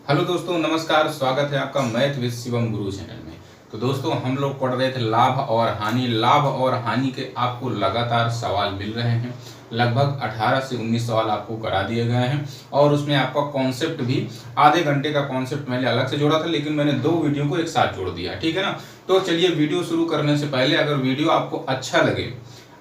Hello दोस्तों, नमस्कार। स्वागत है आपका math with Shivam Guru channel में। तो दोस्तों, हम लोग पढ़ रहे थे लाभ और हानि। लाभ और हानि के आपको लगातार सवाल मिल रहे हैं। लगभग 18 से 19 सवाल आपको करा दिए गए हैं और उसमें आपका कॉन्सेप्ट भी आधे घंटे का कॉन्सेप्ट मैंने अलग से जोड़ा था, लेकिन मैंने 2 वीडियो को एक साथ जोड़ दिया, ठीक है ना। तो चलिए, वीडियो शुरू करने से पहले अगर वीडियो आपको अच्छा लगे,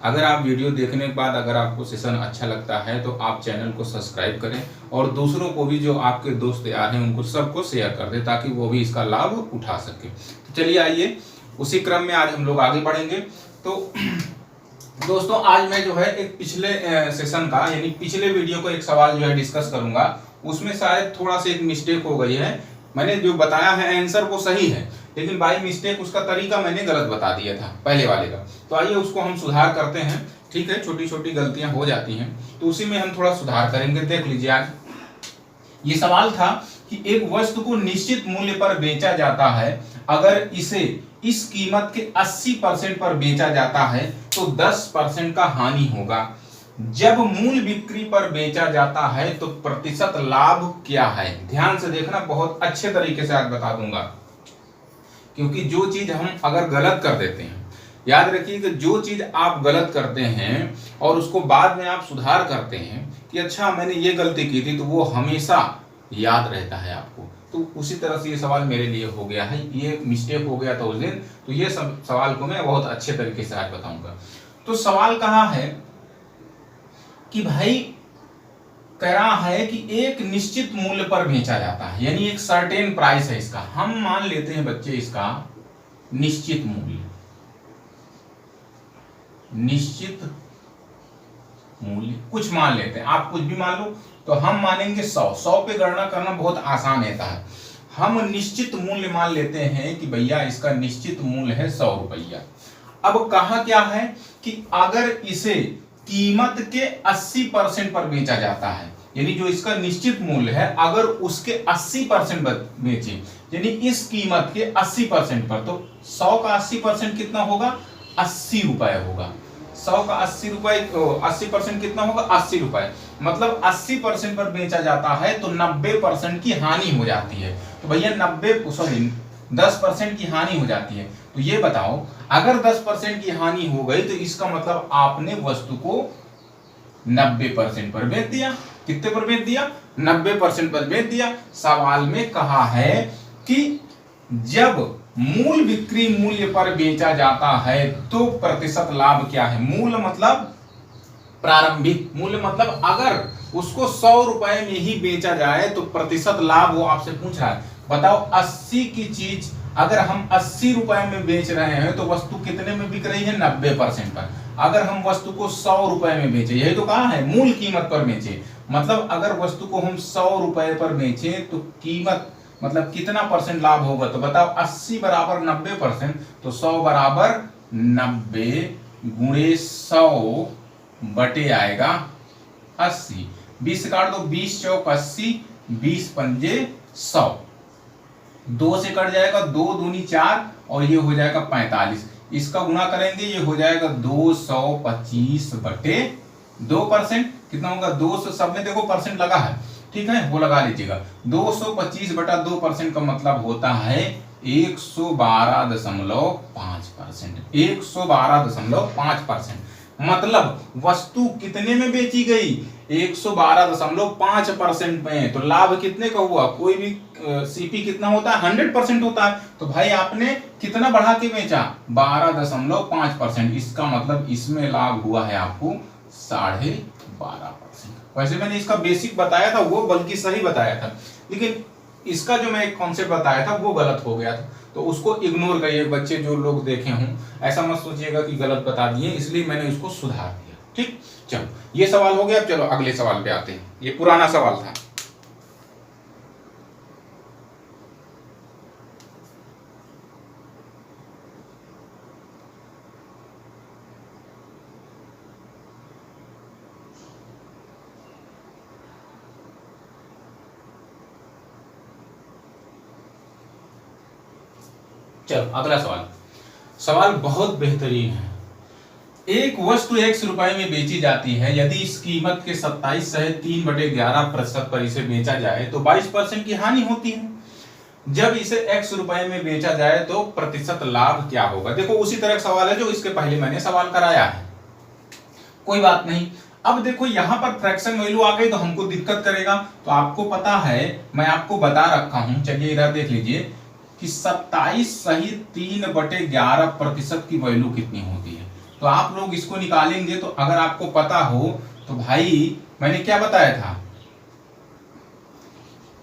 अगर आप वीडियो देखने के बाद अगर आपको सेशन अच्छा लगता है तो आप चैनल को सब्सक्राइब करें और दूसरों को भी, जो आपके दोस्त यार हैं, उनको सबको शेयर कर दें ताकि वो भी इसका लाभ उठा सके। तो चलिए, आइए उसी क्रम में आज हम लोग आगे बढ़ेंगे। तो दोस्तों, आज मैं जो है एक पिछले सेशन का यानी पिछले वीडियो को एक सवाल जो है डिस्कस करूंगा। उसमें शायद थोड़ा सा एक मिस्टेक हो गई है। मैंने जो बताया है आंसर वो सही है, लेकिन बाई मिस्टेक उसका तरीका मैंने गलत बता दिया था पहले वाले का। तो आइए उसको हम सुधार करते हैं, ठीक है। छोटी छोटी गलतियां हो जाती हैं तो उसी में हम थोड़ा सुधार करेंगे। देख लीजिए, आज ये सवाल था कि एक वस्तु को निश्चित मूल्य पर बेचा जाता है। अगर इसे इस कीमत के 80% पर बेचा जाता है तो 10% का हानि होगा। जब मूल बिक्री पर बेचा जाता है तो प्रतिशत लाभ क्या है। ध्यान से देखना, बहुत अच्छे तरीके से आज बता दूंगा, क्योंकि जो चीज हम अगर गलत कर देते हैं, याद रखिए कि जो चीज आप गलत करते हैं और उसको बाद में आप सुधार करते हैं कि अच्छा मैंने ये गलती की थी, तो वो हमेशा याद रहता है आपको। तो उसी तरह से ये सवाल मेरे लिए हो गया है। ये मिस्टेक हो गया था उस दिन, तो ये सब सवाल को मैं बहुत अच्छे तरीके से आज बताऊंगा। तो सवाल कहाँ है कि भाई कह रहा है कि एक निश्चित मूल्य पर बेचा जाता है, यानी एक सर्टेन प्राइस है इसका। हम मान लेते हैं बच्चे इसका निश्चित मूल्य, निश्चित मूल्य कुछ मान लेते हैं, आप कुछ भी मान लो। तो हम मानेंगे 100 पे गणना करना बहुत आसान रहता है। हम निश्चित मूल्य मान लेते हैं कि भैया इसका निश्चित मूल्य है 100 रुपया। अब कहा क्या है कि अगर इसे कीमत के 80% पर बेचा जाता है, यानी जो इसका निश्चित मूल्य है अगर उसके 80% बेचे, यानी इस कीमत के 80% पर, तो 100 का 80% कितना होगा? 80 रुपए होगा। 100 का 80 रुपए, 80% कितना होगा? 80 रुपए। मतलब 80% पर बेचा जाता है तो 90% की हानि हो जाती है। तो भैया 10% की हानि हो जाती है। तो ये बताओ, अगर 10% की हानि हो गई तो इसका मतलब आपने वस्तु को 90% पर बेच दिया। कितने पर बेच दिया? 90% पर बेच दिया। सवाल में कहा है कि जब मूल बिक्री मूल्य पर बेचा जाता है तो प्रतिशत लाभ क्या है। मूल मतलब प्रारंभिक मूल्य, मतलब अगर उसको 100 रुपए में ही बेचा जाए तो प्रतिशत लाभ वो आपसे पूछ रहा है। बताओ, 80 की चीज अगर हम 80 रुपए में बेच रहे हैं तो वस्तु कितने में बिक रही है? 90% पर। अगर हम वस्तु को 100 रुपए में बेचे, यही तो कहा है, मूल कीमत पर बेचे, मतलब अगर वस्तु को हम 100 रुपए पर बेचे तो कीमत मतलब कितना परसेंट लाभ होगा। तो बताओ, 80 बराबर 90%, तो 100 बराबर 90 गुणे 100 बटे आएगा 80। 20 काट दो, 20 चौक 80, 20 पंजे 100। 2 से कट जाएगा, 2 दूनी 4 और ये हो जाएगा 45। इसका गुणा करेंगे, ये हो जाएगा 225 बटे 2%। कितना होगा? 200, सब में देखो परसेंट लगा है, ठीक है, वो लगा लीजिएगा। 225 बटा 2% का मतलब होता है 112.5%। 112.5%। मतलब वस्तु कितने में बेची गई? 112.5% में। तो लाभ कितने का हुआ? कोई भी सीपी कितना होता है? 100% होता है। तो भाई आपने कितना बढ़ा के बेचा? 12.5%। इसका मतलब इसमें लाभ हुआ है आपको 12.5%। वैसे मैंने इसका बेसिक बताया था वो, बल्कि सही बताया था, लेकिन इसका जो मैं एक कॉन्सेप्ट बताया था वो गलत हो गया था। तो उसको इग्नोर करिए बच्चे, जो लोग देखे हों, ऐसा मत सोचिएगा कि गलत बता दिए, इसलिए मैंने उसको सुधार दिया। ठीक, चलो ये सवाल हो गया। चलो अगले सवाल पे आते हैं। ये पुराना सवाल था। चलो अगला सवाल। सवाल बहुत बेहतरीन है। एक वस्तु x रुपए में बेची जाती है, यदि इस कीमत के 27/3/11% पर इसे बेचा जाए तो 22% की हानि होती है। जब इसे x रुपए में बेचा जाए तो प्रतिशत लाभ क्या होगा। देखो उसी तरह का सवाल है जो इसके पहले मैंने सवाल कराया है, कोई बात नहीं। अब देखो यहां पर फ्रैक्शन वैल्यू आ गई तो हमको दिक्कत करेगा। तो आपको पता है, मैं आपको बता रखा हूं, चलिए इधर देख लीजिए कि 27/3/11% की वैल्यू कितनी होती है। तो आप लोग इसको निकालेंगे तो अगर आपको पता हो तो भाई मैंने क्या बताया था,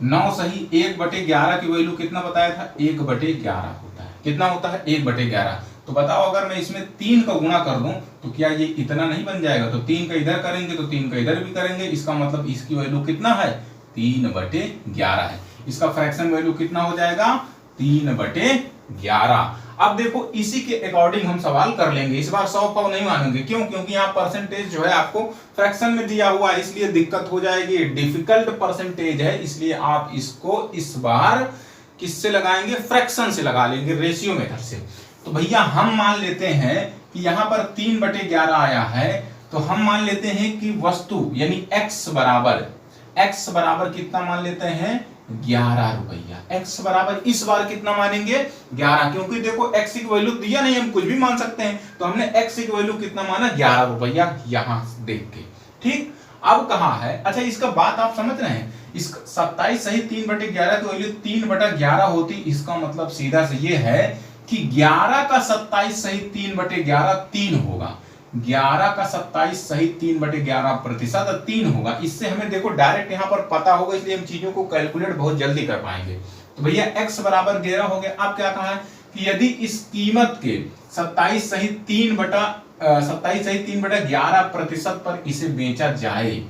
9 1/11 की वैल्यू कितना बताया था, 1/11 होता है। कितना होता है, 1/11। तो बताओ अगर मैं इसमें 3 का गुणा कर दूं तो क्या ये इतना नहीं बन जाएगा। तो 3 का इधर करेंगे तो 3 का इधर भी करेंगे, इसका मतलब इसकी वैल्यू कितना है, 3/11 है। इसका फ्रैक्शन वैल्यू कितना हो जाएगा, 3/11। अब देखो इसी के अकॉर्डिंग हम सवाल कर लेंगे। इस बार 100 नहीं मानेंगे, क्यों, क्योंकि यहाँ परसेंटेज जो है आपको फ्रैक्शन में दिया हुआ है, इसलिए दिक्कत हो जाएगी। डिफिकल्ट परसेंटेज है, इसलिए आप इसको इस बार किससे लगाएंगे, फ्रैक्शन से लगा लेंगे, रेशियो मेथड से। तो भैया हम मान लेते हैं कि यहाँ पर 3/11 आया है, तो हम मान लेते हैं कि वस्तु यानी x बराबर कितना मान लेते हैं, 11 रुपया। x बराबर इस बार कितना मानेंगे, 11, क्योंकि देखो x की वैल्यू दिया नहीं, हम कुछ भी मान सकते हैं। तो हमने x की वैल्यू कितना माना, 11 रुपया, यहां देख के। ठीक, अब कहां है, अच्छा इसका बात आप समझ रहे हैं, इस 27/3/11 की वैल्यू 3/11 होती। इसका मतलब सीधा से ये है कि 11 का 27/3/11 3 होगा। 11 का 27/3/11% 3 होगा। इससे हमें देखो डायरेक्ट यहां पर पता होगा, इसलिए हम चीजों को कैलकुलेट बहुत जल्दी कर पाएंगे। तो भैया x बराबर 11 हो गया। अब क्या कहा है कि यदि इस कीमत के 27/3/11% पर इसे बेचा जाए,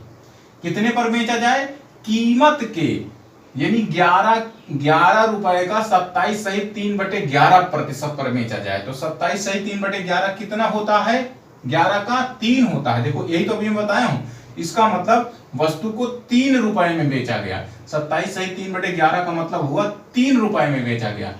कितने पर बेचा जाए, कीमत के यानी 11 रुपए का 27/3/11% पर बेचा जाए। तो 27/3/11 कितना होता है, 11 का 3 होता है। देखो यही तो अभी मैं बताया हूं, इसका मतलब वस्तु को 3 रुपए में बेचा गया। 27/3/11 का मतलब हुआ 3 रुपए में बेचा गया,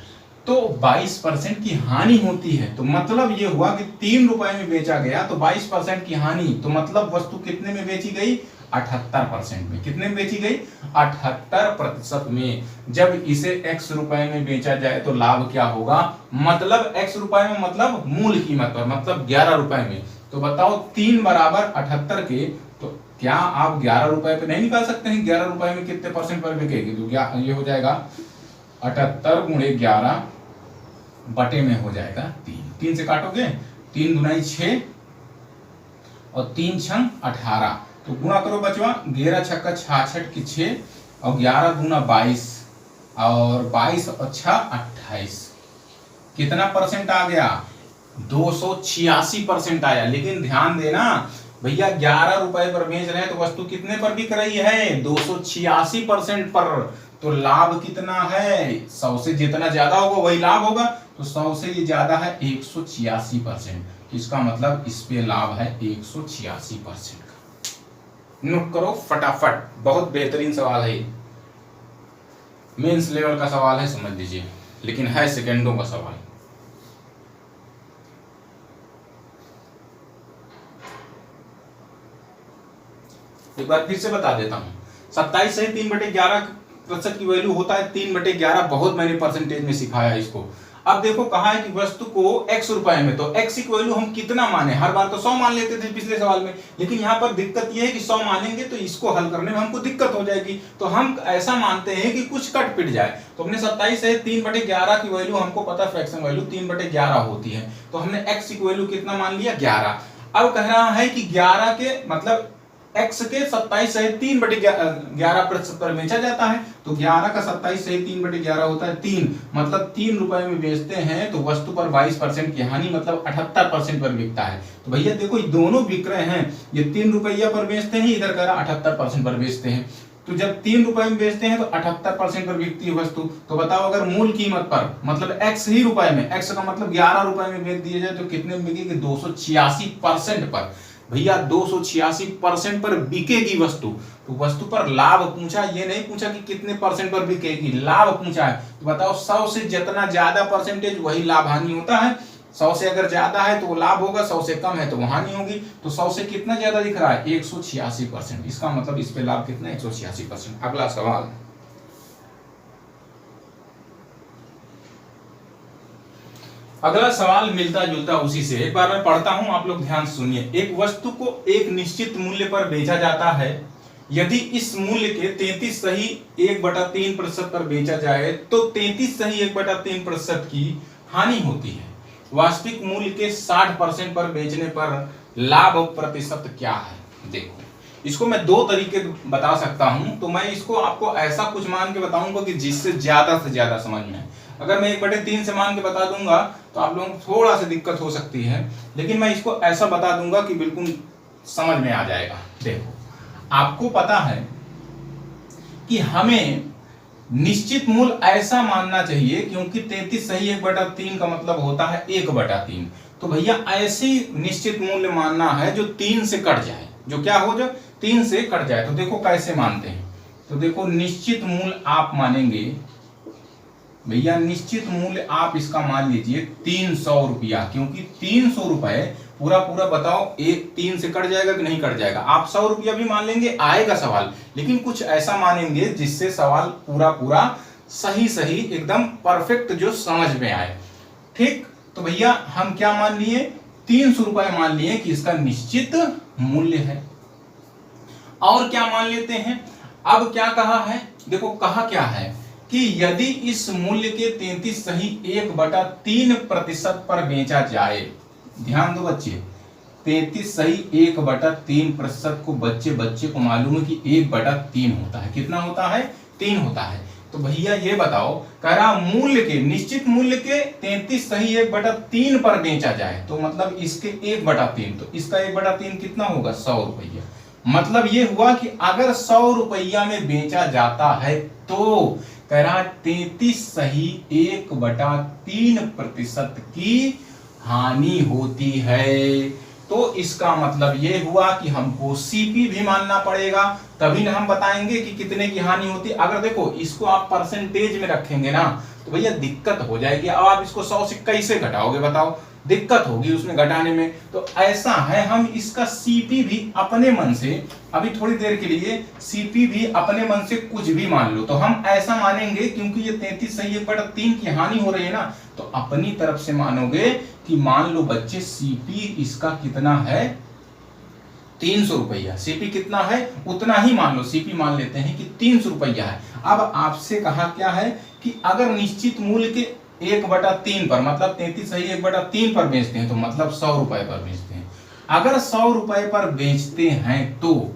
तो 22% की हानि होती है। तो मतलब ये हुआ कि 3 रुपए में बेचा गया तो 22% की हानि, तो मतलब वस्तु कितने में बेची गई, 78% में। कितने में बेची गई, 78% में। जब इसे x रुपए में बेचा जाए तो लाभ क्या होगा, मतलब x रुपए में मतलब मूल कीमत पर, मतलब 11 रुपए में। तो बताओ 3 बराबर 78 के, तो क्या आप 11 रुपए पे नहीं निकाल सकते हैं, 11 रुपए में कितने परसेंट पर बिकेगी। तो क्या ये हो जाएगा 78 × 11 बटे में हो जाएगा 3। 3 से काटोगे, 3 दूना 6 और 3 छंग 18, तो गुणा करो बचवा, 11 छक्का 66 की 6 और 11 दूना 22 और 22 और 6 28। कितना परसेंट आ गया, 286% आया। लेकिन ध्यान देना भैया, 11 रुपए पर बेच रहे हैं तो वस्तु कितने पर बिक रही है, 286% पर। तो लाभ कितना है, 100 से जितना ज्यादा होगा वही लाभ होगा। तो 100 से ये ज्यादा है 186%, इसका मतलब इस पे लाभ है 186% का। नोट करो फटाफट, बहुत बेहतरीन सवाल है, मेंस लेवल का सवाल है, समझ लीजिए, लेकिन है सेकंडों का सवाल। एक बार फिर से बता देता हूं, 27/3/11% की वैल्यू होता है 3/11। बहुत मैंने परसेंटेज में सिखाया इसको। अब देखो कहा है कि वस्तु को x रुपए में, तो x की वैल्यू हम कितना माने, हर बार तो 100 मान लेते थे पिछले सवाल में, लेकिन यहाँ पर दिक्कत यह है कि 100 मानेंगे तो इसको हल करने में हमको दिक्कत हो जाएगी। तो हम ऐसा मानते हैं कि कुछ कट पिट जाए। तो हमने 27/3/11 की वैल्यू हमको पता, फ्रैक्शन वैल्यू 3/11 होती है, तो हमने x की वैल्यू कितना मान लिया, 11। अब कह रहा है कि 11 के मतलब x के 27/3/11% पर बेचा जाता है। तो 11 का 27/3/11 होता है 3, मतलब 3 रुपए में बेचते हैं तो वस्तु पर 22% की हानि, मतलब 78% पर बिकता है। तो भैया देखो ये दोनों बिक रहे हैं, ये 3 रुपया पर बेचते हैं, इधर कह रहा 78% पर बेचते हैं। तो जब 3 रुपए में बेचते हैं तो 78% पर बिकती है वस्तु। तो बताओ अगर मूल कीमत पर मतलब x ही रुपए में, x का मतलब 11 रुपए में बेच दिया जाए तो कितने में बिकेगी, 286% पर। भैया 286% पर बिकेगी वस्तु। तो वस्तु पर लाभ पूछा, ये नहीं पूछा कि कितने परसेंट पर बिकेगी, लाभ पूछा है। तो बताओ 100 से जितना ज्यादा परसेंटेज वही लाभ हानि होता है। 100 से अगर ज्यादा है तो वो लाभ होगा, 100 से कम है तो वो हानि होगी। तो 100 से कितना ज्यादा दिख रहा है? 186%। इसका मतलब इस पे लाभ कितना है? 186%। अगला सवाल, अगला सवाल मिलता जुलता उसी से, एक बार मैं पढ़ता हूं, आप लोग ध्यान से सुनिए। एक वस्तु को एक निश्चित मूल्य पर बेचा जाता है, यदि इस मूल्य के 33 सही 1/3% पर बेचा जाए तो 33 सही 1/3% की हानि होती है। वास्तविक मूल्य के 60% पर बेचने पर लाभ प्रतिशत क्या है? देखो, इसको मैं दो तरीके बता सकता हूं। तो मैं इसको आपको ऐसा कुछ मान के बताऊंगा कि जिससे ज्यादा से ज्यादा समझ में आए। अगर मैं 1/3 से मान के बता दूंगा तो आप लोगों को थोड़ा सा दिक्कत हो सकती है, लेकिन मैं इसको ऐसा बता दूंगा कि बिल्कुल समझ में आ जाएगा। देखो, आपको पता है कि हमें निश्चित मूल्य ऐसा मानना चाहिए, क्योंकि 33 सही 1/3 का मतलब होता है 1/3। तो भैया ऐसे निश्चित मूल्य मानना है जो 3 से कट जाए, जो क्या हो, जो 3 से कट जाए। तो देखो कैसे मानते हैं। तो देखो, निश्चित मूल्य आप मानेंगे भैया, निश्चित मूल्य आप इसका मान लीजिए 300 रुपया, क्योंकि 300 रुपए पूरा पूरा बताओ, एक 3 से कट जाएगा कि नहीं कट जाएगा? आप 100 रुपया भी मान लेंगे, आएगा सवाल, लेकिन कुछ ऐसा मानेंगे जिससे सवाल पूरा पूरा सही सही एकदम परफेक्ट जो समझ में आए। ठीक, तो भैया हम क्या मान लिए? 300 रुपए मान लिए कि इसका निश्चित मूल्य है। और क्या मान लेते हैं? अब क्या कहा है? देखो, कहा क्या है कि यदि इस मूल्य के 33 सही 1/3% पर बेचा जाए, ध्यान दो बच्चे, 33 सही 1/3% को बच्चे को मालूम है कि 1/3 होता है। कितना होता है? 3 होता है। तो भैया ये बताओ, कह रहा मूल्य के, निश्चित मूल्य के 33 सही 1/3 पर बेचा जाए, तो मतलब इसके 1/3, तो इसका 1/3 कितना होगा? 100 रुपया। मतलब ये हुआ कि अगर 100 रुपया में बेचा जाता है तो कह रहा 33 सही 1/3% की हानि होती है। तो इसका मतलब ये हुआ कि हमको सीपी भी मानना पड़ेगा, तभी ना हम बताएंगे कि कितने की हानि होती है। अगर देखो इसको आप परसेंटेज में रखेंगे ना तो भैया दिक्कत हो जाएगी। अब आप इसको 100 से कैसे घटाओगे बताओ? दिक्कत होगी उसमें घटाने में। तो ऐसा है, हम इसका सीपी भी अपने मन से, अभी थोड़ी देर के लिए सीपी भी अपने मन से कुछ भी मान लो, तो हम ऐसा मानेंगे क्योंकि ये 33 सही 1/3 की हानि हो रही है ना, तो अपनी तरफ से मानोगे कि मान लो बच्चे सीपी इसका कितना है? 300 रुपया। सीपी कितना है उतना ही मान लो, सीपी मान लेते हैं कि 300 रुपया है। अब आपसे कहा क्या है कि अगर निश्चित मूल्य के 1/3 पर, मतलब 33 सही 1/3 पर बेचते हैं, तो मतलब 100 रुपए पर बेचते हैं। अगर 100 रुपए पर बेचते हैं तो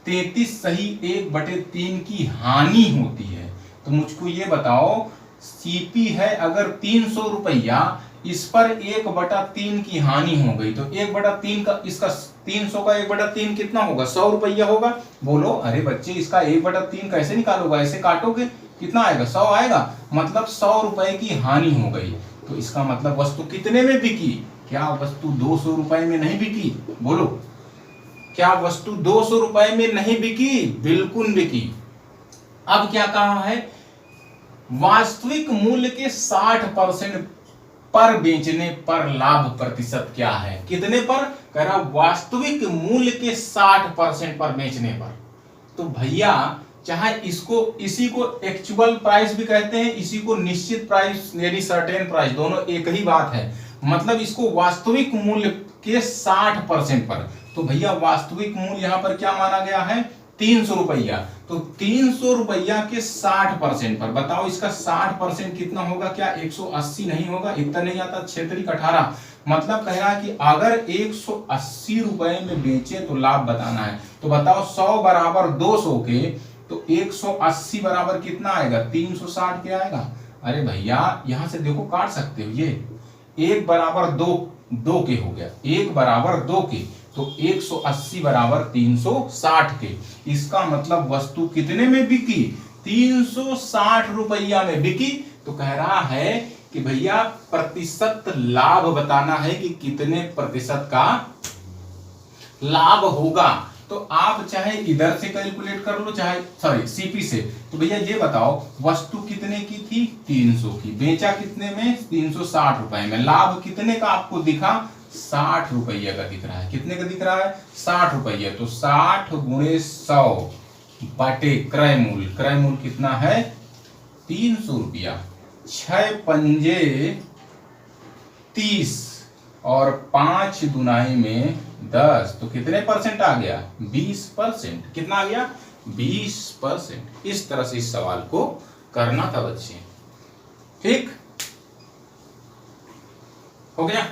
33 सही 1/3 की हानि होती है। तो मुझको ये बताओ, सीपी है अगर 300 रुपया, इस पर 1/3 की हानि हो गई, तो 1/3 का, इसका 300 का 1/3 कितना होगा? 100 रुपया होगा। बोलो, अरे बच्चे इसका 1/3 कैसे निकालोगे? ऐसे काटोगे, कितना आएगा? 100 आएगा। मतलब 100 रुपए की हानि हो गई। तो इसका मतलब वस्तु कितने में बिकी? क्या वस्तु 200 रुपए में नहीं बिकी? बोलो, क्या वस्तु 200 रुपए में नहीं बिकी? बिल्कुल बिकी। अब क्या कहा है? वास्तविक मूल्य के 60% पर बेचने पर लाभ प्रतिशत क्या है? कितने पर? कह रहा वास्तविक मूल्य के 60% पर बेचने पर। तो भैया चाहे इसको, इसी को एक्चुअल प्राइस भी कहते हैं, इसी को निश्चित प्राइस यानी सर्टेन प्राइस, दोनों एक ही बात है। मतलब इसको वास्तविक मूल्य के 60% पर। तो भैया वास्तविक मूल्य यहां पर क्या माना गया है? 300 रुपया। तो 300 रुपया के 60% पर बताओ, इसका 60% कितना होगा? क्या 180 नहीं होगा? इतना नहीं आता, 6×18। मतलब कह रहा है कि अगर 180 रुपए में बेचे तो लाभ बताना है। तो बताओ 100 बराबर 200 के, तो 180 बराबर कितना आएगा? 360 के आएगा। अरे भैया यहां से देखो काट सकते हो, ये 1 बराबर 2 के हो गया, 1 बराबर 2 के, तो 180 बराबर 360 के। इसका मतलब वस्तु कितने में बिकी? 360 रुपया में बिकी। तो कह रहा है कि भैया प्रतिशत लाभ बताना है कि कितने प्रतिशत का लाभ होगा। तो आप चाहे इधर से कैलकुलेट कर लो, चाहे सॉरी सीपी से। तो भैया ये बताओ वस्तु कितने की थी, 300 की, बेचा कितने में, 360 रुपए में, लाभ कितने का आपको दिखा, 60 रुपये का दिख रहा है। कितने का दिख रहा है, 60 रुपये। तो 60 गुणे 100 बाटे क्रय मूल्य, क्रय मूल्य कितना है, 300 रुपया। 6 पंजे 30 और 5 दुनाई में 10, तो कितने परसेंट आ गया, 20%। कितना आ गया, 20%। इस तरह से इस सवाल को करना था बच्चे, ठीक हो गया।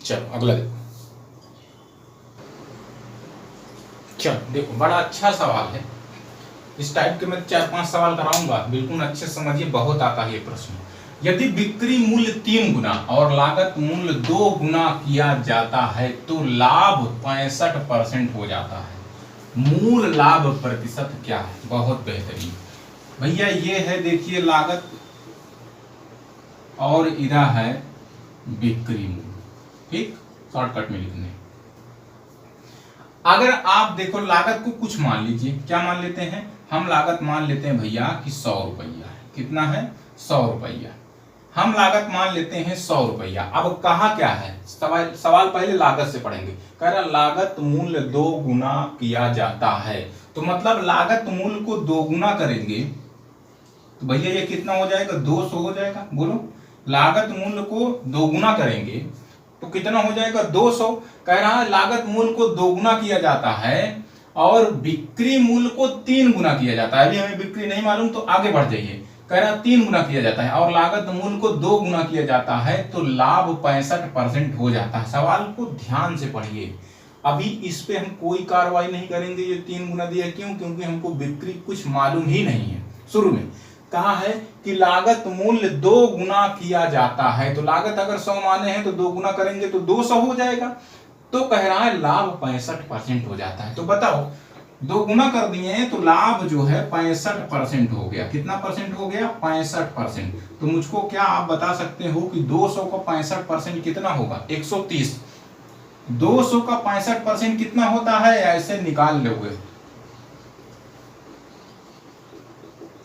चलो अगला देखो। चलो देखो, बड़ा अच्छा सवाल है। इस टाइप के मैं 4-5 सवाल कराऊंगा, बिल्कुल अच्छे समझिए, बहुत आता है ये प्रश्न। यदि बिक्री मूल्य 3 गुना और लागत मूल्य 2 गुना किया जाता है तो लाभ 65% हो जाता है। मूल लाभ प्रतिशत क्या है, बहुत बेहतरीन भैया। ये है देखिए लागत और इधर है बिक्री मूल्य, ठीक, शॉर्टकट में लिखने। अगर आप देखो लागत को कुछ मान लीजिए, क्या मान लेते हैं हम, लागत मान लेते हैं भैया कि 100 रुपया है। कितना है, 100 रुपया। हम लागत मान लेते हैं 100 रुपया। अब कहा क्या है, सवाल पहले लागत से पढ़ेंगे। कह रहा लागत मूल्य 2 गुना किया जाता है, तो मतलब लागत मूल्य को 2 गुना करेंगे तो भैया ये कितना हो जाएगा, 200 हो जाएगा। बोलो, लागत मूल्य को 2 गुना करेंगे तो कितना हो जाएगा, 200। कह रहा है लागत मूल्य को 2 गुना किया जाता है और बिक्री मूल्य को 3 गुना किया जाता है। अभी हमें बिक्री नहीं मालूम तो आगे बढ़ जाइए। कह रहा 3 गुना किया जाता है और लागत मूल्य को 2 गुना किया जाता है तो लाभ 65% हो जाता है। सवाल को ध्यान से पढ़िए। अभी इस पे हम कोई कार्रवाई नहीं करेंगे, ये 3 गुना दिया क्यों, क्योंकि हमको बिक्री कुछ मालूम ही नहीं है। शुरू में कहा है कि लागत मूल्य 2 गुना किया जाता है, तो लागत अगर 100 माने हैं तो 2 गुना करेंगे तो 200 हो जाएगा। तो कह रहा है लाभ 65% हो जाता है। तो बताओ 2 गुना कर दिए हैं तो लाभ जो है 65% हो गया। कितना परसेंट हो गया, 65%। तो मुझको क्या आप बता सकते हो कि 200 का 65% कितना होगा, 130। 200 का 65% कितना होता है, ऐसे निकाल लोगे,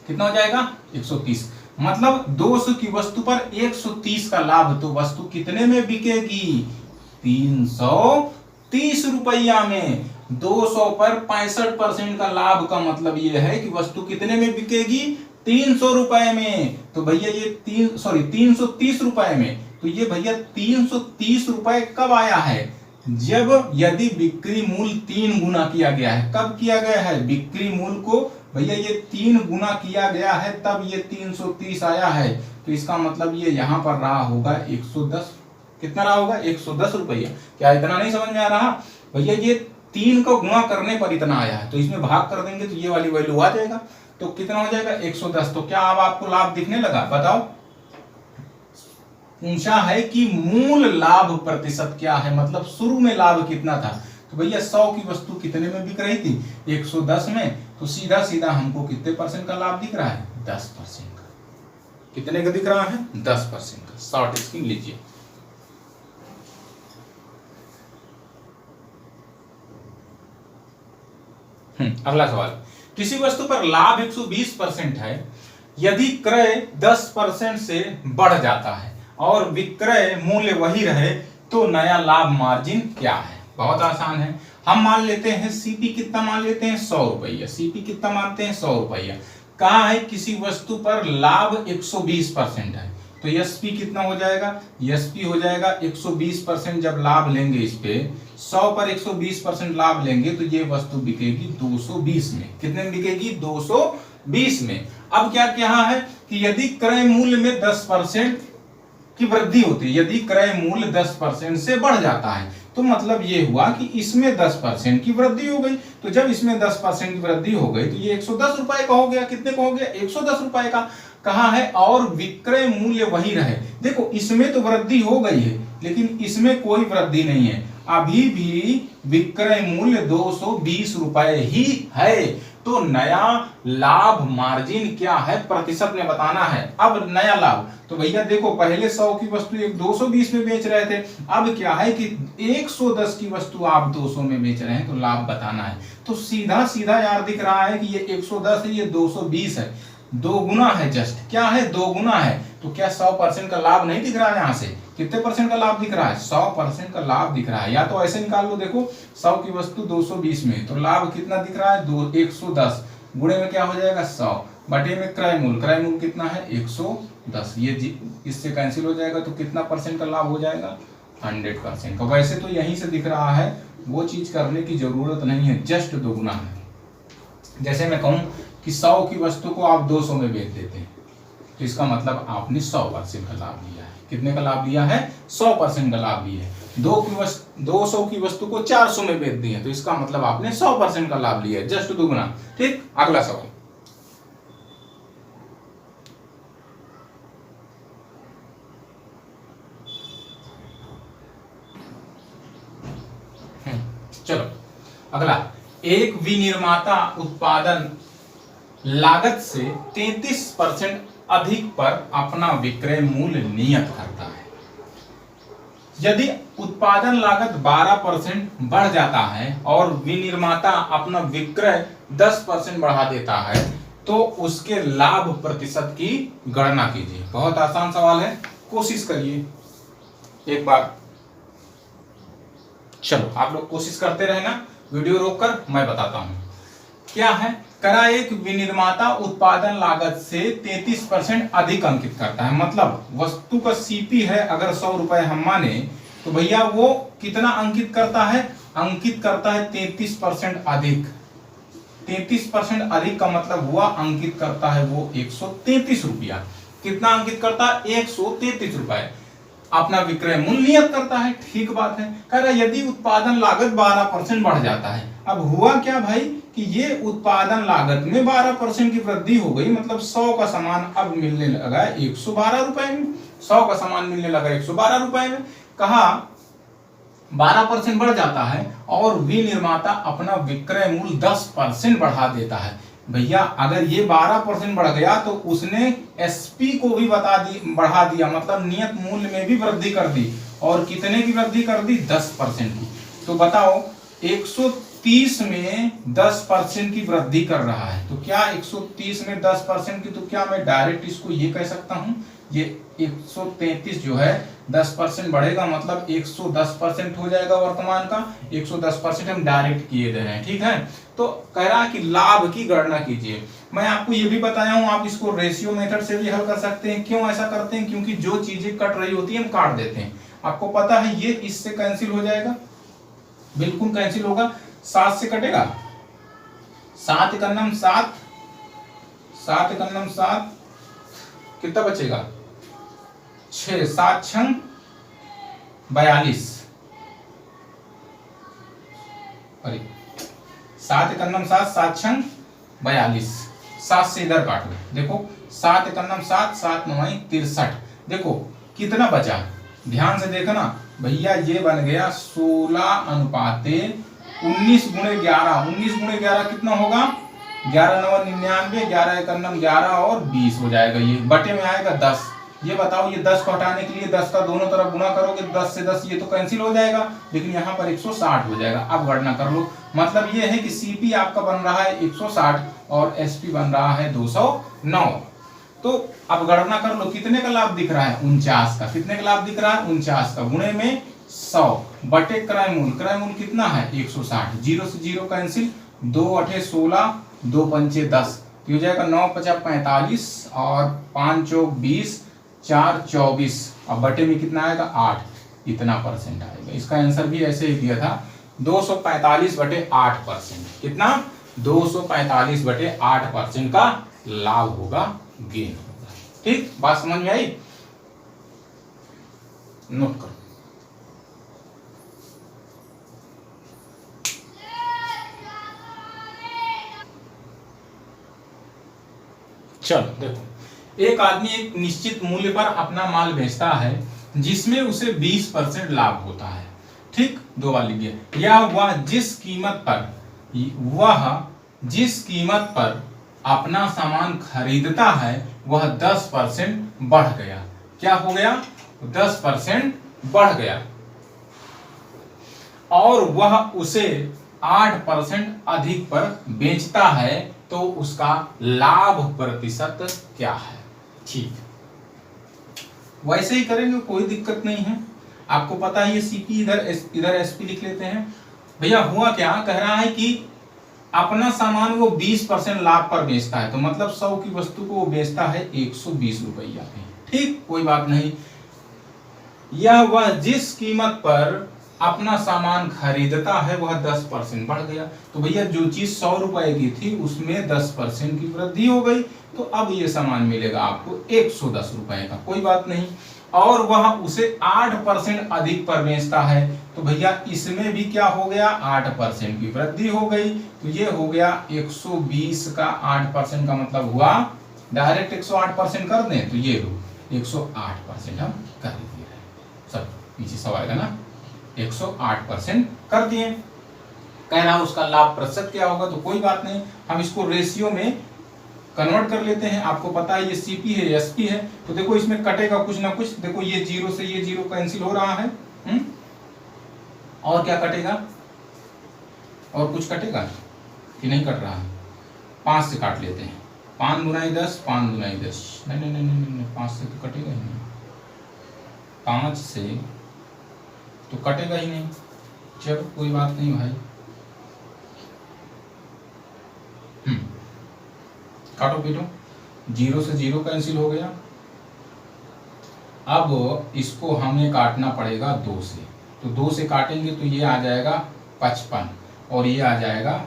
कितना हो जाएगा, 130। मतलब 200 की वस्तु पर 130 का लाभ, तो वस्तु कितने में बिकेगी, 330 रुपया में। 200 पर 65% का लाभ का मतलब यह है कि वस्तु कितने में बिकेगी, 300 रुपए में। तो भैया ये 330 रुपए में। तो ये भैया 330 रुपए कब आया है, जब यदि बिक्री मूल्य 3 गुना किया गया है। कब किया गया है, बिक्री मूल्य को भैया ये 3 गुना किया गया है तब ये 330 आया है। तो इसका मतलब ये यहां पर रहा होगा 110। कितना रहा होगा, 110 रुपया। क्या इतना नहीं समझ में आ रहा भैया, ये 3 को गुणा करने पर इतना आया है, तो इसमें भाग कर देंगे तो ये वाली वैल्यू आ जाएगा। तो कितना हो जाएगा, 110। तो क्या अब आपको लाभ दिखने लगा, बताओ। पूछा है कि मूल लाभ प्रतिशत क्या है, मतलब शुरू में लाभ कितना था। तो भैया 100 की वस्तु कितने में बिक रही थी, 110 में। तो सीधा सीधा हमको कितने परसेंट का लाभ दिख रहा है, 10% का। कितने का दिख रहा है, 10% का। शॉर्ट स्क्रीन लीजिए। अगला सवाल, किसी वस्तु पर लाभ 120% है, यदि क्रय 10% से बढ़ जाता है और विक्रय मूल्य वही रहे तो नया लाभ मार्जिन क्या है। बहुत आसान है, हम मान लेते हैं सीपी कितना मान लेते हैं, 100 रुपया। सीपी कितना मानते हैं, 100 रुपया। कहा है किसी वस्तु पर लाभ 120% है, तो एसपी कितना हो जाएगा, एसपी हो जाएगा 120%। जब लाभ लेंगे इस पे 100 पर 120% लाभ लेंगे तो ये वस्तु बिकेगी 220 में। कितने में बिकेगी, 220 में। अब क्या कहा है कि यदि क्रय मूल्य में 10% की वृद्धि होती है, यदि क्रय मूल्य 10% से बढ़ जाता है, तो मतलब ये हुआ कि इसमें 10% की वृद्धि हो गई। तो जब इसमें 10% की वृद्धि हो गई तो ये 110 रुपए का हो गया। कितने का हो गया, 110 रुपए का। कहा है और विक्रय मूल्य वही रहे। देखो इसमें तो वृद्धि हो गई है लेकिन इसमें कोई वृद्धि नहीं है, अभी भी विक्रय मूल्य 220 रुपए ही है। तो नया लाभ मार्जिन क्या है प्रतिशत में बताना है। अब नया लाभ तो भैया देखो पहले 100 की वस्तु एक 220 में बेच रहे थे, अब क्या है कि 110 की वस्तु आप 200 में बेच रहे हैं, तो लाभ बताना है। तो सीधा सीधा यार दिख रहा है कि ये 110 है, ये 220 है, दो गुना है, जस्ट क्या है, दो गुना है। तो क्या 100% का लाभ नहीं दिख रहा है? यहाँ से कितने परसेंट का लाभ दिख रहा है? 100% का लाभ दिख रहा है। या तो ऐसे निकाल लो, देखो 100 की वस्तु 220 में, तो लाभ कितना दिख रहा है? 110 गुणे में क्या हो जाएगा 100 बटे में क्रय मूल कितना है 110, ये इससे कैंसिल हो जाएगा, तो कितना परसेंट का लाभ हो जाएगा? 100% का। वैसे तो यहीं से दिख रहा है, वो चीज करने की जरूरत नहीं है, जस्ट दोगुना है। जैसे मैं कहूं कि 100 की वस्तु को आप 200 में बेच देते हैं, तो इसका मतलब आपने 100% का लाभ लिया है। कितने का लाभ लिया है? 100% का लाभ लिया है। 200 की वस्तु को 400 में बेच दी है, तो इसका मतलब आपने 100% का लाभ लिया है, जस्ट दुगुना। ठीक, अगला सवाल। चलो अगला, एक विनिर्माता उत्पादन लागत से 33% अधिक पर अपना विक्रय मूल्य नियत करता है। यदि उत्पादन लागत 12% बढ़ जाता है और विनिर्माता अपना विक्रय 10% बढ़ा देता है, तो उसके लाभ प्रतिशत की गणना कीजिए। बहुत आसान सवाल है, कोशिश करिए एक बार। चलो आप लोग कोशिश करते रहना, वीडियो रोककर मैं बताता हूं क्या है। करा एक विनिर्माता उत्पादन लागत से 33% अधिक अंकित करता है, मतलब वस्तु का सीपी है अगर 100 रुपए हम माने, तो भैया वो कितना अंकित करता है? अंकित करता है 33% अधिक। 33% अधिक का मतलब हुआ अंकित करता है वो 133 रुपया। कितना अंकित करता है? 133 रुपए अपना विक्रय मूल्य नियत करता है। ठीक बात है। कह रहा यदि उत्पादन लागत 12% बढ़ जाता है, अब हुआ क्या भाई कि ये उत्पादन लागत में 12% की वृद्धि हो गई, मतलब 100 का सामान अब मिलने लगा 112 रुपए में। 100 का सामान मिलने लगा 112 रुपए में। कहा 12% बढ़ जाता है और विनिर्माता अपना विक्रय मूल्य 10% बढ़ा देता है। भैया अगर ये 12% बढ़ गया तो उसने एसपी को भी बढ़ा दिया, मतलब नियत मूल्य में भी वृद्धि कर दी। और कितने की वृद्धि कर दी? 10% की। तो बताओ 130 में 10% की वृद्धि कर रहा है, तो क्या 130 में 10% की, तो क्या मैं डायरेक्ट इसको ये कह सकता हूं, ये 133 जो है 10% बढ़ेगा, मतलब 110% हो जाएगा वर्तमान का। 110% हम डायरेक्ट किए दे रहे हैं। ठीक है, तो कह रहा है कि लाभ की गणना कीजिए। मैं आपको ये भी बताया हूं, आप इसको रेशियो मेथड से भी हल कर सकते हैं। क्यों ऐसा करते हैं? क्योंकि जो चीजें कट रही होती है हम काट देते हैं। आपको पता है ये इससे कैंसिल हो जाएगा, बिल्कुल कैंसिल होगा। 7 से कटेगा, 7 एकन्नम 7, 7 एकन्नम 7, कितना बचेगा? 6, 7 छंग 42, अरे 7 एकन्नम 7, 7 छंग 42, 7 से इधर काट लो। देखो 7 एकन्नम 7, 7 9 63। देखो कितना बचा, ध्यान से देखना भैया, ये बन गया 16 अनुपाते 19 गुणे 11। 19 गुणे 11 कितना होगा? 11 9 99, 11 एकन्नम 11 और 20 हो जाएगा। ये बटे में आएगा 10। ये बताओ, ये 10 को हटाने के लिए 10 का दोनों तरफ गुणा करोगे, 10 से 10 ये तो कैंसिल हो जाएगा, लेकिन यहाँ पर 160 हो जाएगा। अब गणना कर लो, मतलब ये है कि सीपी आपका बन रहा है 160 और एसपी बन रहा है 209। तो अब गणना कर लो, कितने का लाभ दिख रहा है? 49 का। कितने का लाभ दिख रहा है? 49 का। गुणे में 100 बटे क्रय मूल्य कितना है? 160। 0 से 0 कैंसिल, 2 8 16, 2 5 10, हो जाएगा 9 5 45 और 5 चौक 20, 4 24। अब बटे में कितना आएगा? 8। इतना परसेंट आएगा। इसका आंसर भी ऐसे ही दिया था, 245 बटे 8%। कितना? 245 बटे 8% का लाभ होगा, गेन होगा। ठीक, बात समझ में आई? नोट करो। चलो देखो, एक आदमी एक निश्चित मूल्य पर अपना माल बेचता है जिसमें उसे 20% लाभ होता है। ठीक, 2 बार लिखिए। या वह जिस कीमत पर वह जिस कीमत पर अपना सामान खरीदता है वह 10% बढ़ गया। क्या हो गया? 10% बढ़ गया और वह उसे 8% अधिक पर बेचता है तो उसका लाभ प्रतिशत क्या है? ठीक, वैसे ही करेंगे, कोई दिक्कत नहीं है। आपको पता है ये सीपी, इधर एसपी लिख लेते हैं। भैया हुआ क्या, कह रहा है कि अपना सामान वो 20% लाभ पर बेचता है, तो मतलब 100 की वस्तु को वो बेचता है 120 रुपया में। ठीक, कोई बात नहीं। यह वह जिस कीमत पर अपना सामान खरीदता है वह 10% बढ़ गया। तो भैया जो चीज 100 रुपए की थी उसमें 10% की वृद्धि हो गई, तो अब ये सामान मिलेगा आपको 110 रुपए का। कोई बात नहीं। और वह उसे 8% अधिक पर बेचता है, तो भैया इसमें भी क्या हो गया? 8% की वृद्धि हो गई। तो ये हो गया 120 का 8% का मतलब हुआ, डायरेक्ट 108% कर दें तो ये 108% हम कर दिए। सब पीछे सब आएगा ना, 108% कर दिए। कह रहा उसका लाभ प्रतिशत क्या होगा, तो कोई बात नहीं, हम इसको रेशियो में कन्वर्ट कर लेते हैं। आपको पता है ये सीपी है, एसपी है, तो देखो इसमें कटेगा कुछ ना कुछ। देखो ये 0 से ये 0 कैंसिल हो रहा है। और क्या कटेगा? और कुछ कटेगा कि नहीं कट रहा है? 5 से काट लेते हैं। 5 गुना 10, 5 गुना 10, नहीं नहीं नहीं नहीं नहीं, 5 से तो कटेगा ही नहीं, 5 से तो कटेगा ही नहीं। चलो कोई बात नहीं भाई, काटो पीटो, 0 से 0 कैंसिल हो गया। अब इसको हमें काटना पड़ेगा 2 से, तो 2 से काटेंगे तो ये आ जाएगा 55 और ये आ जाएगा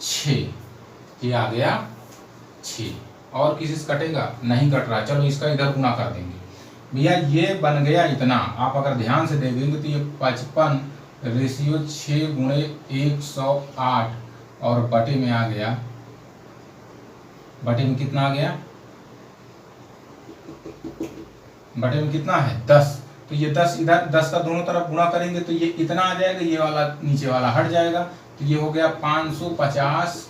6, ये आ गया 6। और किसी से कटेगा? नहीं कट रहा। चलो इसका इधर गुना कर देंगे। भैया ये बन गया इतना, आप अगर ध्यान से देखेंगे तो ये 55 रेशियो 6 गुणे 108 और बटे में आ गया, बटे में कितना आ गया? बटे में कितना है? 10। तो ये 10 इधर, 10 का दोनों तरफ गुणा करेंगे तो ये इतना आ जाएगा, ये वाला नीचे वाला हट जाएगा, तो ये हो गया 550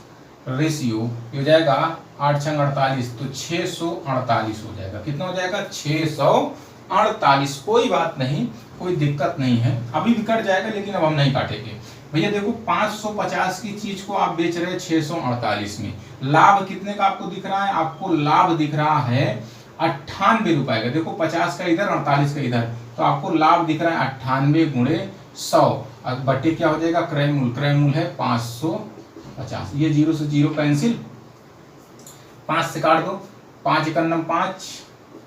रेशियो, ये हो जाएगा 8 छंग 48, तो 648 हो जाएगा। कितना हो जाएगा? 648। कोई बात नहीं, कोई दिक्कत नहीं है, अभी भी कट जाएगा लेकिन अब हम नहीं काटेंगे। भैया देखो 550 की चीज को आप बेच रहे हैं 648 में, लाभ कितने का आपको दिख रहा है? आपको लाभ दिख रहा है 98 रुपए का। देखो 50 का इधर, 48 का इधर, तो आपको लाभ दिख रहा है 98 गुणे 100, अब बटे क्या हो जाएगा? क्रय मूल, क्रय मूल है 550। ये 0 से 0 कैंसिल, 5 से काट दो, 5 एकम 5,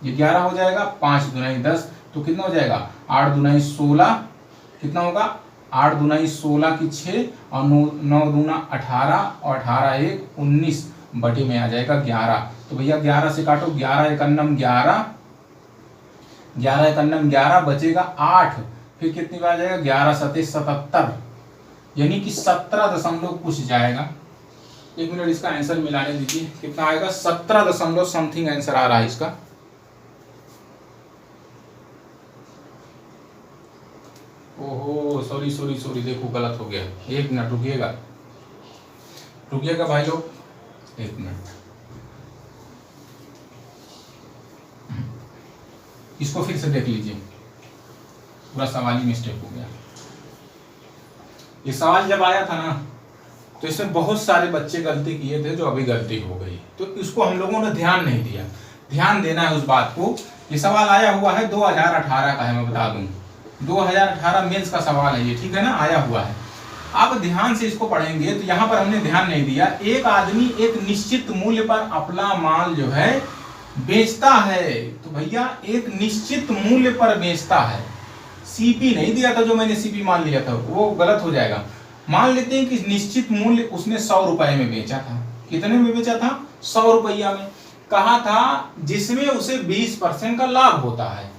ये 11 हो जाएगा, 5 दुनाई 10, तो कितना हो जाएगा? 8 दुनाई 16, कितना होगा? 8 दुनाई 16 की 6 और 9 दूना 18 और 18 1 19, बटे में आ जाएगा 11। तो भैया 11 से काटो, 11 एकम 11, 11 एकम 11, बचेगा 8, फिर कितनी बार आ जाएगा? 11 सते 77, यानी कि 17 दशमलव कुछ जाएगा। 1 मिनट इसका आंसर मिलाने दीजिए, कितना आएगा? 17 दशमलव समथिंग आंसर आ रहा है इसका। ओहो सॉरी सॉरी सॉरी, देखो गलत हो गया। 1 मिनट रुकिएगा, रुकिएगा भाई लोग, 1 मिनट, इसको फिर से देख लीजिए, पूरा सवाल ही मिस्टेक हो गया। ये सवाल जब आया था ना तो इसमें बहुत सारे बच्चे गलती किए थे, जो अभी गलती हो गई, तो इसको हम लोगों ने ध्यान नहीं दिया। ध्यान देना है उस बात को। ये सवाल आया हुआ है 2018 का है, मैं बता दूं 2018 मेंस का सवाल है ये, ठीक है ना, आया हुआ है। आप ध्यान से इसको पढ़ेंगे तो यहाँ पर हमने ध्यान नहीं दिया। एक आदमी एक निश्चित मूल्य पर अपना माल जो है बेचता है, तो भैया एक निश्चित मूल्य पर बेचता है, सीपी नहीं दिया था, जो मैंने सीपी मान लिया था वो गलत हो जाएगा। मान लेते हैं कि निश्चित मूल्य उसने 100 रुपए में बेचा था। कितने में बेचा था? 100 रुपया में। कहा था जिसमें उसे 20% का लाभ होता है।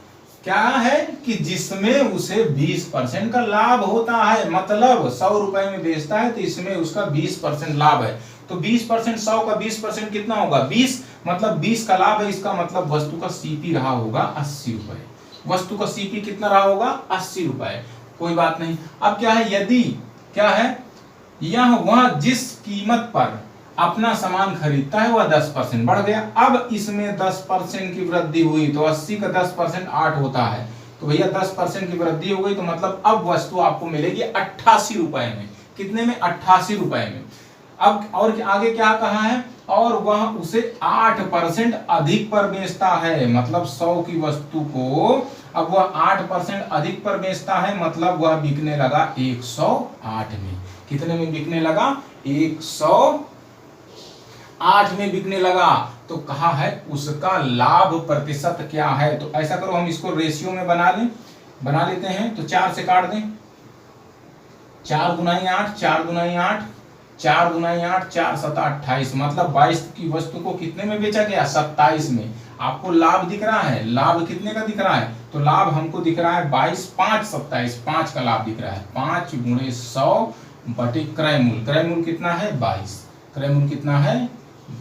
क्या है कि जिसमें उसे 20% का लाभ होता है, मतलब 100 रुपए में बेचता है तो इसमें उसका 20% लाभ है। तो 20% 100 का 20% कितना होगा? 20, मतलब 20 का लाभ है, इसका मतलब वस्तु का सीपी रहा होगा 80 रुपए। वस्तु का सीपी कितना रहा होगा? 80 रुपए। कोई बात नहीं। अब क्या है, यदि क्या है, यह वह जिस कीमत पर अपना सामान खरीदता है वह 10% बढ़ गया। अब इसमें 10% की वृद्धि हुई तो 80 का 10% 8 होता है। तो भैया 10% की वृद्धि हो गई तो मतलब अब वस्तु आपको मिलेगी 88 रुपए में। कितने में? 88 रुपए में। अब और आगे क्या कहा है? और वह उसे 8% अधिक पर बेचता है, मतलब 100 की वस्तु को अब वह 8% अधिक पर बेचता है, मतलब वह बिकने लगा 108 में। कितने में बिकने लगा? 108 में बिकने लगा। तो कहा है उसका लाभ प्रतिशत क्या है। तो ऐसा करो, हम इसको रेशियो में बना लेते हैं। तो 4 से काट दें, 4 गुनाई 8, 4 गुनाई 8, 4 गुनाई 8, 4 7 28, मतलब 22 की वस्तु को कितने में बेचा गया? 27 में। आपको लाभ दिख रहा है? लाभ कितने का दिख रहा है? तो लाभ हमको दिख रहा है 22, 5 27, 5 का लाभ दिख रहा है। 5 गुणे 100 बटे क्रय मूल्य। क्रय मूल्य कितना है? 22। क्रय मूल्य कितना है?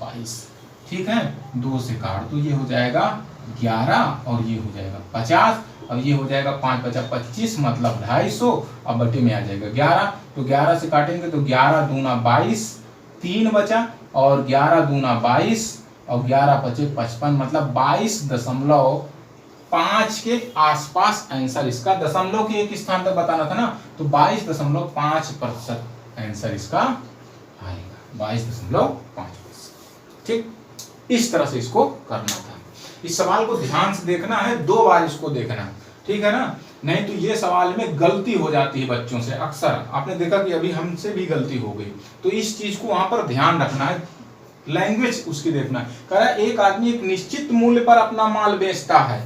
22। ठीक है, 2 से काट तो ये हो जाएगा 11 और ये हो जाएगा 50। अब ये हो जाएगा 5 बचा 25, मतलब 250। अब बटे में आ जाएगा 11। तो 11 से काटेंगे तो 11 दूना 22, 3 बचा, और 11 दूना 22 और 11 बचे 55, मतलब 22.5 के आसपास आंसर इसका। दशमलव के एक स्थान तक बताना था ना, तो 22.5% आंसर इसका आएगा। 22.5%। ठीक, इस तरह से इसको करना था। इस सवाल को ध्यान से देखना है, 2 बार इसको देखना, ठीक है ना, नहीं तो ये सवाल में गलती हो जाती है बच्चों से अक्सर। आपने देखा कि अभी हमसे भी गलती हो गई, तो इस चीज को वहां पर ध्यान रखना है, लैंग्वेज उसकी देखना है। कह रहा है एक आदमी एक निश्चित मूल्य पर अपना माल बेचता है,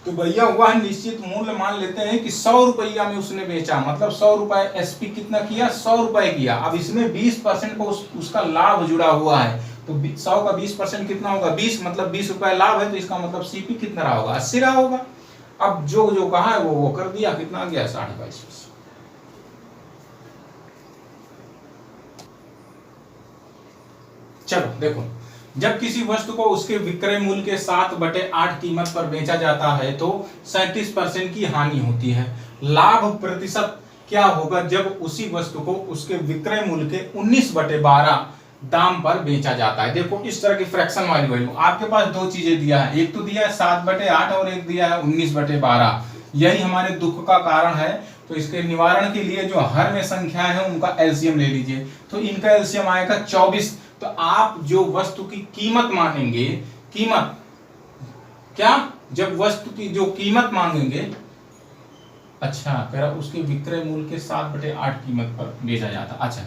तो भैया वह निश्चित मूल्य मान लेते हैं कि 100 रुपया में उसने बेचा, मतलब 100 रुपए एसपी कितना किया? 100 रुपए किया। अब इसमें 20% को उसका लाभ जुड़ा हुआ है, तो 100 का 20% कितना होगा? 20, मतलब 20 रुपए लाभ है, तो इसका मतलब सीपी कितना रहा होगा? 80 रहा होगा। अब जो जो कहा है वो कर दिया, कितना आ गया? 22.5। चलो देखो, जब किसी वस्तु को उसके विक्रय मूल्य के 7/8 कीमत पर बेचा जाता है तो 37% की हानि होती है। लाभ प्रतिशत क्या होगा जब उसी वस्तु को उसके विक्रय मूल्य के 19/12 दाम पर बेचा जाता है? देखो इस तरह की फ्रैक्शन वाली वैल्यू आपके पास 2 चीजें दिया है, एक तो दिया है 7/8 और एक दिया है 19/12। यही हमारे दुख का कारण है। तो इसके निवारण के लिए जो हर में संख्या है उनका एलसीएम ले लीजिए। तो इनका एलसीएम आएगा 24। तो आप जो वस्तु की कीमत मांगेंगे, कीमत क्या, जब वस्तु की जो कीमत मांगेंगे, अच्छा कह रहा उसके विक्रय मूल्य के 7/8 कीमत पर बेचा जाता। अच्छा,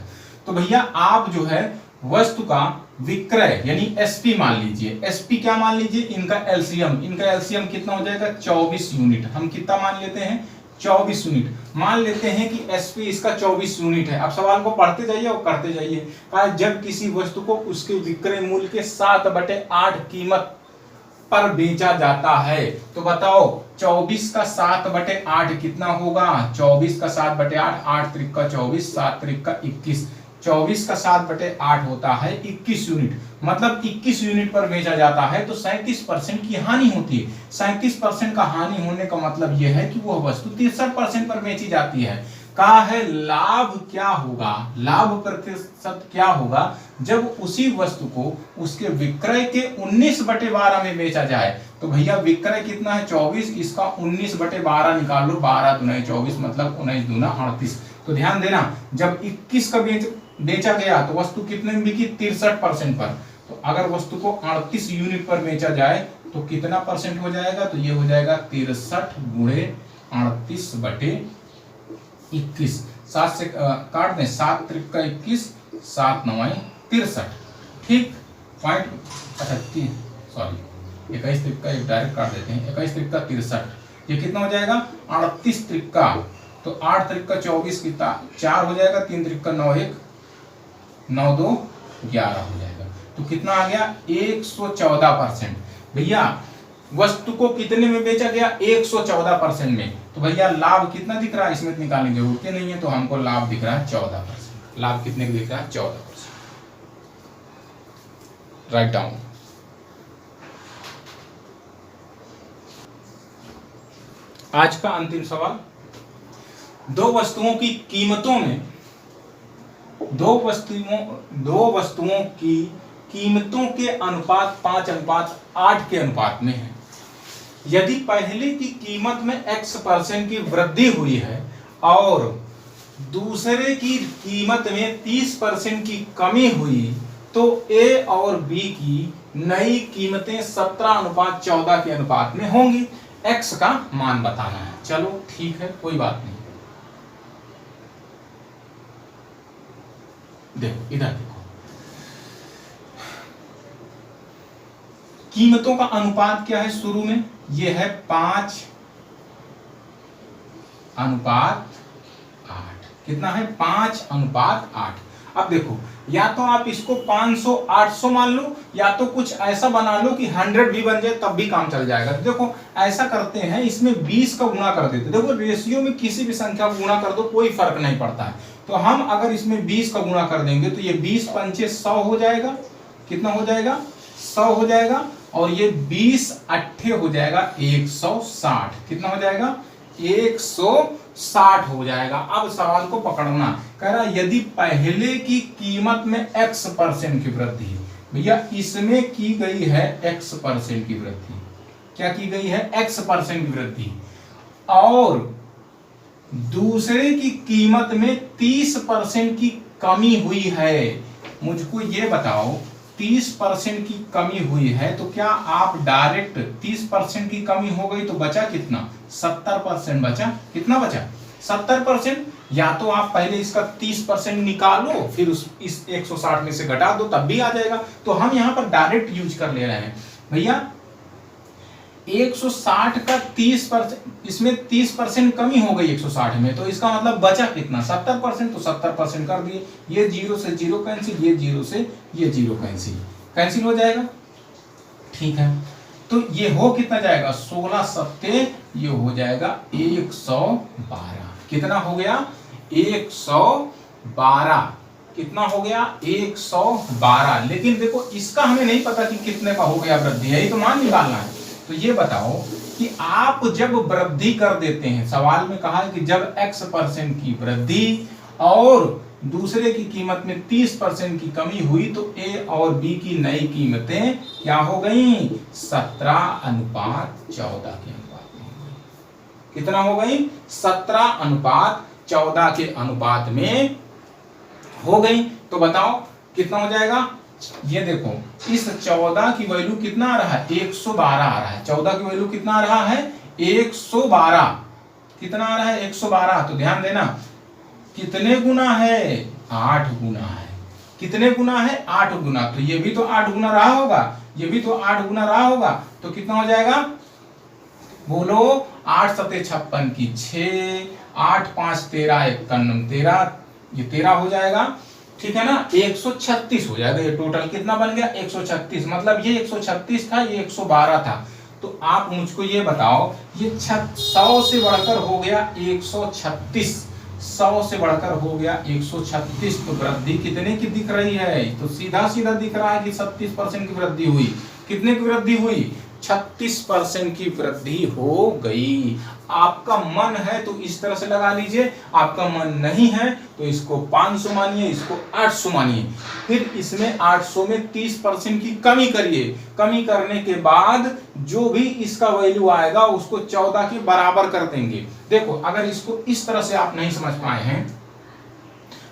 तो भैया आप जो है वस्तु का विक्रय यानी एसपी मान लीजिए। एसपी क्या मान लीजिए? इनका एलसीएम कितना हो जाएगा? 24 यूनिट। हम कितना मान लेते हैं? 24 यूनिट मान लेते हैं कि एसपी इसका 24 यूनिट है। अब सवाल को पढ़ते जाइए और करते जाइए। कहा जब किसी वस्तु को उसके विक्रय मूल्य के 7/8 कीमत पर बेचा जाता है, तो बताओ 24 का 7/8 कितना होगा? 24 का 7/8, 8 त्रिक का 24, 7 त्रिक का 21, 24 का 7/8 होता है 21 यूनिट, मतलब 21 यूनिट पर बेचा जाता है तो 37% की हानि होती है। 37% का हानि होने का मतलब यह है कि वह वस्तु 63% पर बेची जाती है। कहा है लाभ क्या होगा? लाभ प्रतिशत क्या होगा जब उसी वस्तु को उसके विक्रय के 19/12 में बेचा जाए? तो भैया विक्रय कितना है? 24, इसका 19/12 निकाल लो, 12 दूना 24, मतलब 19 दूना 38। तो ध्यान देना, जब 21 का बेचा गया तो वस्तु कितने में बिकी? 63% पर। तो अगर वस्तु को 38 यूनिट पर बेचा जाए तो कितना परसेंट हो जाएगा? तो ये हो जाएगा 63 गुणे 38/21। 7 से काट दें, 7 त्रिक का 21, 7 9 63। ठीक, पॉइंट, अच्छा सॉरी 21 त्रिक का एक डायरेक्ट काट देते हैं, 21 त्रिक का 63, ये कितना हो जाएगा? 38 त्रिक का, तो 8 त्रिक का 24 कितना? 4 हो जाएगा, 3 त्रिक का 9 1, 9 2 11 हो जाएगा। तो कितना आ गया? 114%। भैया वस्तु को कितने में बेचा गया? 114% में। तो भैया लाभ कितना दिख रहा है? इसमें निकालने की जरूरत नहीं है, तो हमको लाभ दिख रहा है 14%। लाभ कितने का दिख रहा है? 14%। Write down. आज का अंतिम सवाल, दो वस्तुओं की कीमतों में दो वस्तुओं की कीमतों के अनुपात 5:8 के अनुपात में है। यदि पहले की कीमत में x% की वृद्धि हुई है और दूसरे की कीमत में 30% की कमी हुई तो A और B की नई कीमतें 17:14 के अनुपात में होंगी। x का मान बताना है। चलो ठीक है, कोई बात नहीं। देखो इधर देखो, कीमतों का अनुपात क्या है शुरू में, ये है 5:8। कितना है, 5:8। अब देखो, या तो आप इसको 500 800 मान लो, या तो कुछ ऐसा बना लो कि 100 भी बन जाए तब भी काम चल जाएगा। तो देखो ऐसा करते हैं, इसमें 20 का गुणा कर देते। देखो रेशियो में किसी भी संख्या को गुणा कर दो, कोई फर्क नहीं पड़ता है। तो हम अगर इसमें 20 का गुणा कर देंगे तो ये 20 पंचे 100 हो जाएगा। कितना हो जाएगा, 100 हो जाएगा। और ये 20 अट्ठे हो जाएगा 160। कितना हो जाएगा, 160 हो जाएगा। अब सवाल को पकड़ना, कह रहा यदि पहले की कीमत में x% की वृद्धि, भैया इसमें की गई है x% की वृद्धि। क्या की गई है, x% की वृद्धि, और दूसरे की कीमत में 30% की कमी हुई है। मुझको ये बताओ, 30% की कमी हुई है तो क्या आप डायरेक्ट 30% की कमी हो गई तो बचा कितना, 70% बचा। कितना बचा, 70%। या तो आप पहले इसका 30% निकालो, फिर इस 160 में से घटा दो, तब भी आ जाएगा। तो हम यहां पर डायरेक्ट यूज कर ले रहे हैं। भैया 160 का 30%, इसमें 30% कमी हो गई 160 में, तो इसका मतलब बचा कितना, 70%। तो 70% कर दिए। ये 0 से 0 कैंसिल, ये 0 से ये 0 कैंसिल हो जाएगा। ठीक है, तो ये हो कितना जाएगा, 16 सत्ते, ये हो जाएगा 112। कितना हो गया, 112। कितना हो गया, 112। लेकिन देखो इसका हमें नहीं पता कि कितने का हो गया वृद्धि, यही तो मान निकालना है। तो ये बताओ कि आप जब वृद्धि कर देते हैं, सवाल में कहा है कि जब x% की वृद्धि और दूसरे की कीमत में 30% की कमी हुई तो A और B की नई कीमतें क्या हो गई, 17:14 के अनुपात में। कितना हो गई, 17:14 के अनुपात में हो गई। तो बताओ कितना हो जाएगा। ये देखो, इस 14 की वैल्यू कितना आ रहा है, 112 आ रहा है। 14 की वैल्यू कितना आ रहा है, 112। कितना आ रहा है, 112। तो ध्यान देना, कितने गुना है, 8 गुना है। कितने गुना है, 8 गुना। तो ये भी तो 8 गुना रहा होगा, ये भी तो 8 गुना रहा होगा। तो कितना हो जाएगा, बोलो, 8 सत्ते 56 की 6, 8 5 13, 1 13, ये 13 हो जाएगा। ठीक है ना, 136 हो जाएगा। ये टोटल कितना बन गया, 136। मतलब ये 136 था, ये 112 था। तो आप मुझको ये बताओ, ये 100 से बढ़कर हो गया 136, 100 से बढ़कर हो गया 136। तो वृद्धि कितने की दिख रही है, तो सीधा सीधा दिख रहा है कि 37% की वृद्धि हुई। कितने की वृद्धि हुई, 36% की वृद्धि हो गई। आपका मन है तो इस तरह से लगा लीजिए, आपका मन नहीं है तो इसको 500 मानिए, इसको 800 मानिए। फिर इसमें 800 में 30% की कमी करिए। कमी करने के बाद जो भी इसका वैल्यू आएगा उसको 14 के बराबर कर देंगे। देखो अगर इसको इस तरह से आप नहीं समझ पाए हैं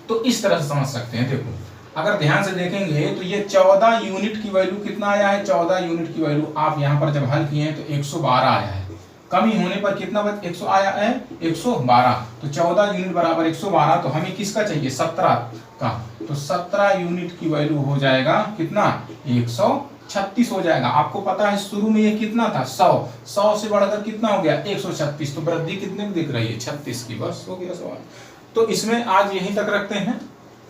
तो इस तरह से समझ सकते हैं। देखो अगर ध्यान से देखेंगे तो ये 14 यूनिट की वैल्यू कितना आया है, 14 यूनिट की वैल्यू आप यहाँ पर जब हल किए हैं तो 112 आया है। कमी होने पर कितना 100 आया है, 112। तो 14 यूनिट बराबर 112। तो हमें किसका चाहिए, 17 का। तो 17 यूनिट की वैल्यू हो जाएगा कितना, 136 हो जाएगा। आपको पता है शुरू में ये कितना था, 100 से बढ़कर कितना हो गया, 136। तो वृद्धि कितने की दिख रही है, 36 की। बस हो गया सवाल। तो इसमें आज यहीं तक रखते हैं,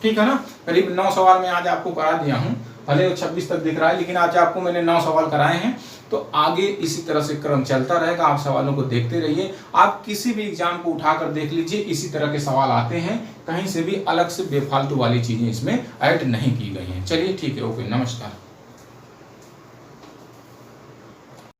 ठीक है ना। करीब 9 सवाल में आज आपको करा दिया हूं, भले 26 तक दिख रहा है लेकिन आज आपको मैंने 9 सवाल कराए हैं। तो आगे इसी तरह से क्रम चलता रहेगा, आप सवालों को देखते रहिए। आप किसी भी एग्जाम को उठाकर देख लीजिए, इसी तरह के सवाल आते हैं, कहीं से भी अलग से बेफालतू वाली चीजें इसमें ऐड नहीं की गई हैं। चलिए ठीक है, ओके, नमस्कार।